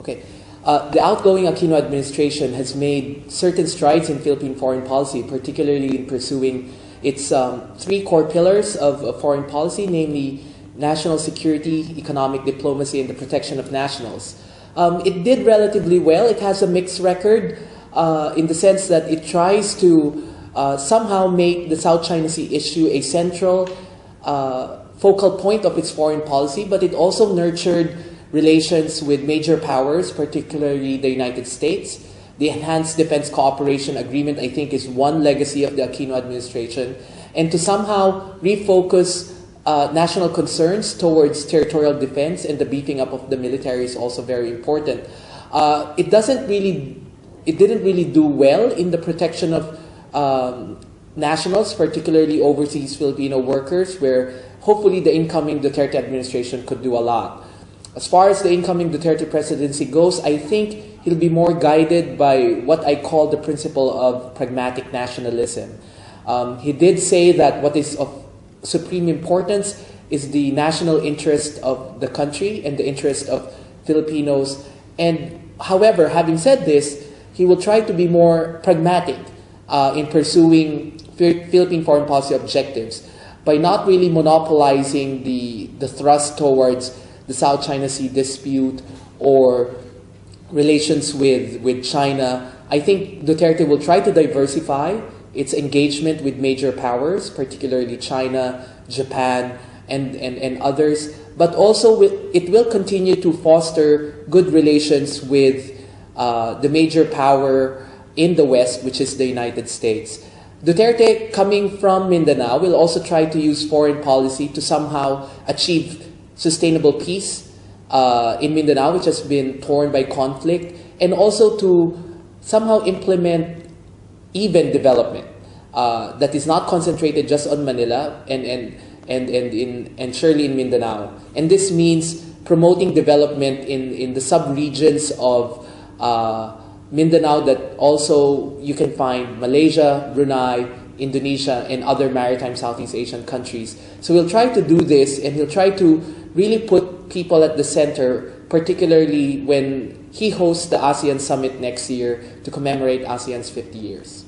Okay. The outgoing Aquino administration has made certain strides in Philippine foreign policy, particularly in pursuing its three core pillars of foreign policy, namely national security, economic diplomacy, and the protection of nationals. It did relatively well. It has a mixed record in the sense that it tries to somehow make the South China Sea issue a central focal point of its foreign policy, but it also nurtured relations with major powers, particularly the United States. The Enhanced Defense Cooperation Agreement, I think, is one legacy of the Aquino administration. And to somehow refocus national concerns towards territorial defense and the beefing up of the military is also very important. It didn't really do well in the protection of nationals, particularly overseas Filipino workers, where hopefully the incoming Duterte administration could do a lot. As far as the incoming Duterte presidency goes, I think he'll be more guided by what I call the principle of pragmatic nationalism. He did say that what is of supreme importance is the national interest of the country and the interest of Filipinos. And however, having said this, he will try to be more pragmatic in pursuing Philippine foreign policy objectives by not really monopolizing the thrust towards the South China Sea dispute or relations with China. I think Duterte will try to diversify its engagement with major powers, particularly China, Japan, and others, but also it will continue to foster good relations with the major power in the West, which is the United States. Duterte, coming from Mindanao, will also try to use foreign policy to somehow achieve sustainable peace in Mindanao, which has been torn by conflict, and also to somehow implement even development that is not concentrated just on Manila and surely in Mindanao. And this means promoting development in the sub-regions of Mindanao that also you can find Malaysia, Brunei, Indonesia, and other maritime Southeast Asian countries. So we'll try to do this, and he'll try to really put people at the center, particularly when he hosts the ASEAN Summit next year to commemorate ASEAN's 50 years.